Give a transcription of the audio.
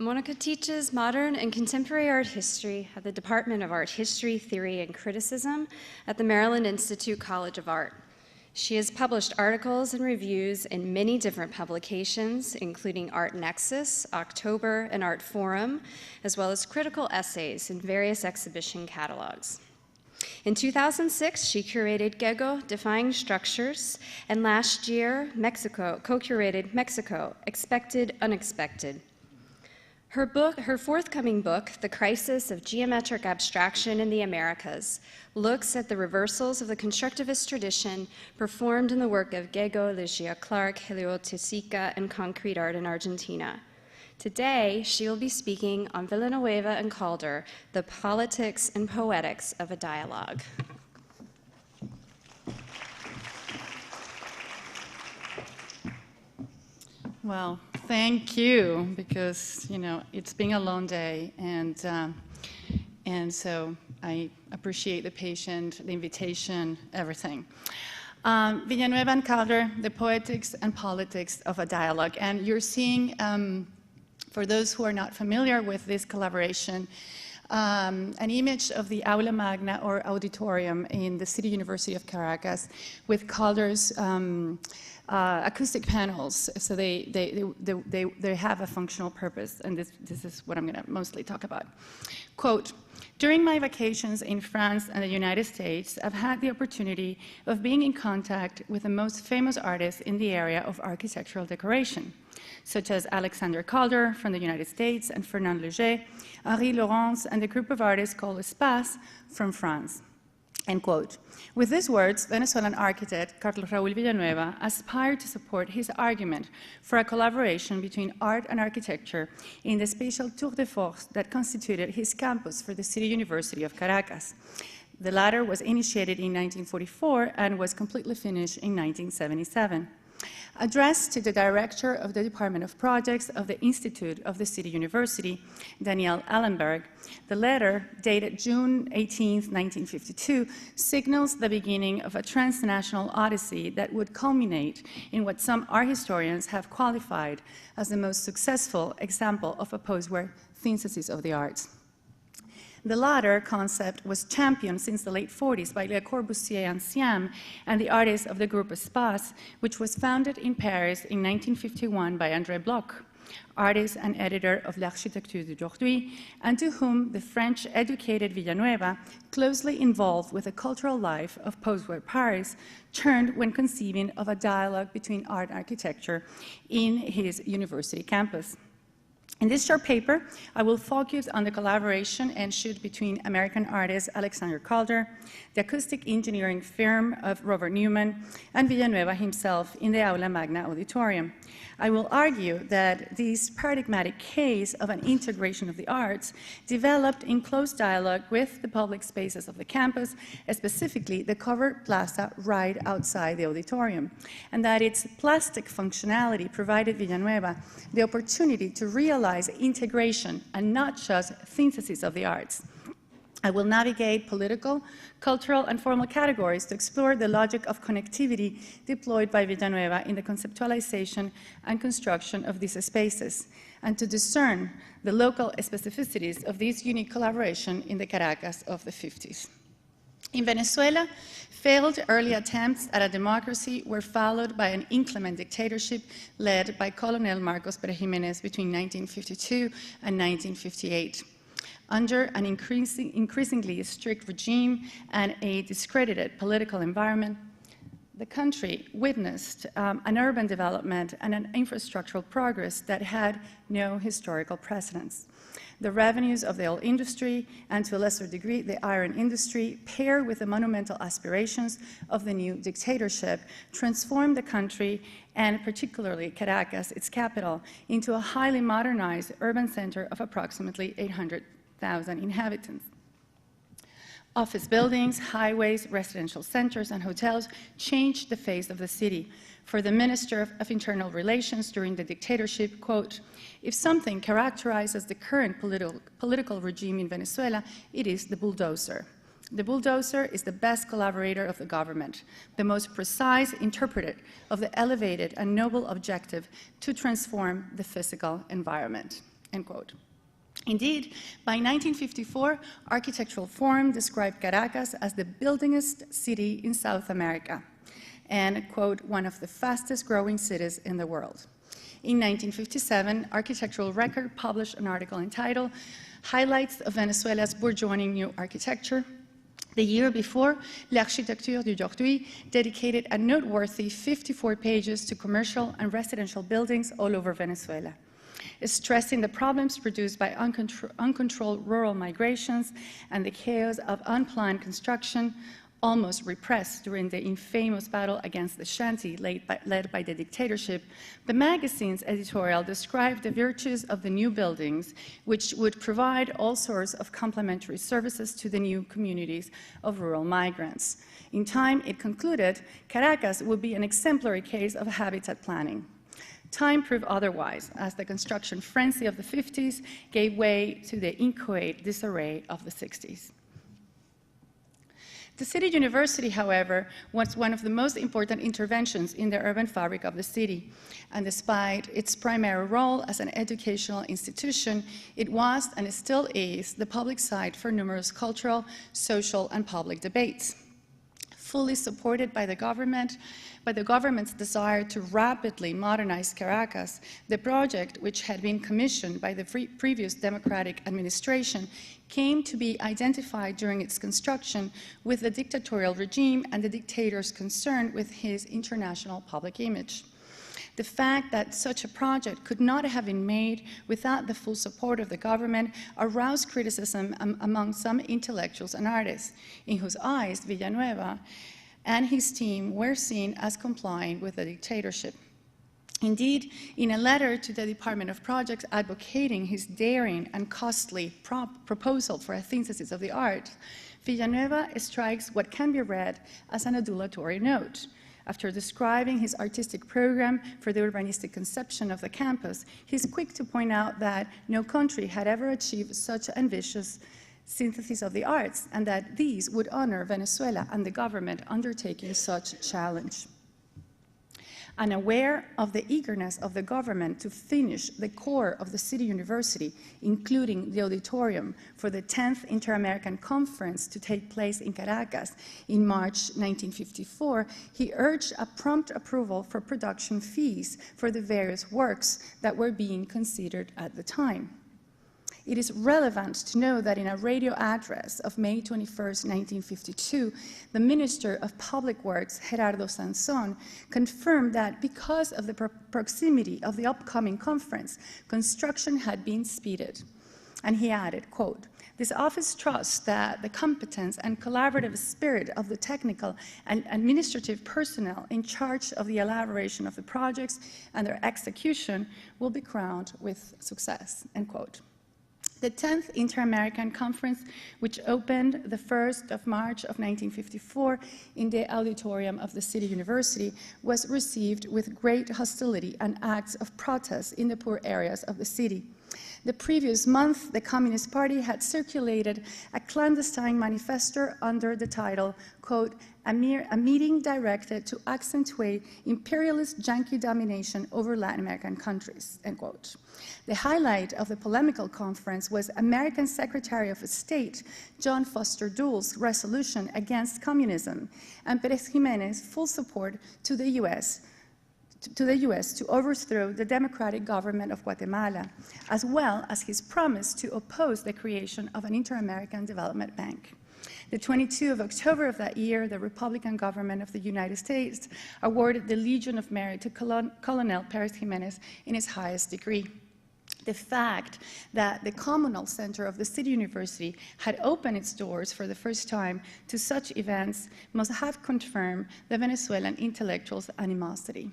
Monica teaches modern and contemporary art history at the Department of Art History, Theory, and Criticism at the Maryland Institute College of Art. She has published articles and reviews in many different publications, including Art Nexus, October, and Art Forum, as well as critical essays in various exhibition catalogs. In 2006, she curated Gego, Defying Structures, and last year, Mexico, co-curated Mexico, Expected, Unexpected. Her forthcoming book, The Crisis of Geometric Abstraction in the Americas, looks at the reversals of the constructivist tradition performed in the work of Gego, Lygia, Clark, Helio Tesica, and concrete art in Argentina. Today, she will be speaking on Villanueva and Calder, the politics and poetics of a dialogue. Well, thank you, because, you know, it's been a long day, and so I appreciate the patience, the invitation, everything. Villanueva and Calder, the poetics and politics of a dialogue. And you're seeing, for those who are not familiar with this collaboration, an image of the Aula Magna or auditorium in the City University of Caracas with Calder's acoustic panels, so they have a functional purpose, and this is what I'm going to mostly talk about. Quote, "During my vacations in France and the United States, I've had the opportunity of being in contact with the most famous artists in the area of architectural decoration, such as Alexander Calder from the United States and Fernand Léger, Henri Laurence, and the group of artists called Espace from France." End quote. With these words, Venezuelan architect Carlos Raúl Villanueva aspired to support his argument for a collaboration between art and architecture in the spatial tour de force that constituted his campus for the City University of Caracas. The latter was initiated in 1944 and was completely finished in 1977. Addressed to the director of the Department of Projects of the Institute of the City University, Daniel Allenberg, the letter, dated June 18, 1952, signals the beginning of a transnational odyssey that would culminate in what some art historians have qualified as the most successful example of a post-war synthesis of the arts. The latter concept was championed since the late 40s by Le Corbusier Ancien and the artists of the group Espace, which was founded in Paris in 1951 by André Bloch, artist and editor of L'Architecture d'aujourd'hui, and to whom the French-educated Villanueva, closely involved with the cultural life of post-war Paris, turned when conceiving of a dialogue between art and architecture in his university campus. In this short paper, I will focus on the collaboration and shoot between American artist Alexander Calder, the acoustic engineering firm of Robert Newman, and Villanueva himself in the Aula Magna auditorium. I will argue that this paradigmatic case of an integration of the arts developed in close dialogue with the public spaces of the campus, specifically the covered plaza right outside the auditorium, and that its plastic functionality provided Villanueva the opportunity to realize integration and not just synthesis of the arts. I will navigate political, cultural, and formal categories to explore the logic of connectivity deployed by Villanueva in the conceptualization and construction of these spaces, and to discern the local specificities of this unique collaboration in the Caracas of the 50s. In Venezuela, failed early attempts at a democracy were followed by an inclement dictatorship led by Colonel Marcos Pérez Jiménez between 1952 and 1958. Under an increasingly strict regime and a discredited political environment, the country witnessed an urban development and an infrastructural progress that had no historical precedents. The revenues of the oil industry, and to a lesser degree the iron industry, paired with the monumental aspirations of the new dictatorship, transformed the country, and particularly Caracas, its capital, into a highly modernized urban center of approximately 800,000 inhabitants. Office buildings, highways, residential centers, and hotels changed the face of the city. For the Minister of Internal Relations during the dictatorship, quote, "If something characterizes the current political regime in Venezuela, it is the bulldozer. The bulldozer is the best collaborator of the government, the most precise interpreter of the elevated and noble objective to transform the physical environment." end quote. Indeed, by 1954, Architectural Forum described Caracas as the buildingest city in South America and, quote, one of the fastest growing cities in the world. In 1957, Architectural Record published an article entitled Highlights of Venezuela's Burgeoning New Architecture. The year before, L'Architecture d'aujourd'hui dedicated a noteworthy 54 pages to commercial and residential buildings all over Venezuela, stressing the problems produced by uncontrolled rural migrations and the chaos of unplanned construction, almost repressed during the infamous battle against the shanty led by the dictatorship. The magazine's editorial described the virtues of the new buildings, which would provide all sorts of complementary services to the new communities of rural migrants. In time, it concluded, Caracas would be an exemplary case of habitat planning. Time proved otherwise, as the construction frenzy of the 50s gave way to the inchoate disarray of the 60s. The City University, however, was one of the most important interventions in the urban fabric of the city, and despite its primary role as an educational institution, it was, and still is, the public site for numerous cultural, social, and public debates. Fully supported by the government's desire to rapidly modernize Caracas, the project, which had been commissioned by the previous democratic administration, came to be identified during its construction with the dictatorial regime and the dictator's concern with his international public image. The fact that such a project could not have been made without the full support of the government aroused criticism among some intellectuals and artists, in whose eyes Villanueva and his team were seen as complying with the dictatorship. Indeed, in a letter to the Department of Projects advocating his daring and costly proposal for a synthesis of the arts, Villanueva strikes what can be read as an adulatory note. After describing his artistic program for the urbanistic conception of the campus, he's quick to point out that no country had ever achieved such ambitious synthesis of the arts, and that these would honor Venezuela and the government undertaking such a challenge. Unaware of the eagerness of the government to finish the core of the City University, including the auditorium for the 10th Inter-American Conference to take place in Caracas in March 1954, he urged a prompt approval for production fees for the various works that were being considered at the time. It is relevant to know that in a radio address of May 21, 1952, the Minister of Public Works, Gerardo Sansón, confirmed that because of the proximity of the upcoming conference, construction had been speeded. And he added, quote, "This office trusts that the competence and collaborative spirit of the technical and administrative personnel in charge of the elaboration of the projects and their execution will be crowned with success," end quote. The 10th Inter-American Conference, which opened the 1st of March of 1954 in the auditorium of the City University, was received with great hostility and acts of protest in the poor areas of the city. The previous month, the Communist Party had circulated a clandestine manifesto under the title, quote, a meeting directed to accentuate imperialist Yankee domination over Latin American countries, end quote. The highlight of the polemical conference was American Secretary of State John Foster Dull's resolution against communism and Pérez-Jiménez's full support to the U.S. to overthrow the democratic government of Guatemala, as well as his promise to oppose the creation of an Inter-American Development Bank. The 22nd of October of that year, the Republican government of the United States awarded the Legion of Merit to Colonel Pérez-Jiménez in his highest degree. The fact that the communal center of the City University had opened its doors for the first time to such events must have confirmed the Venezuelan intellectuals' animosity.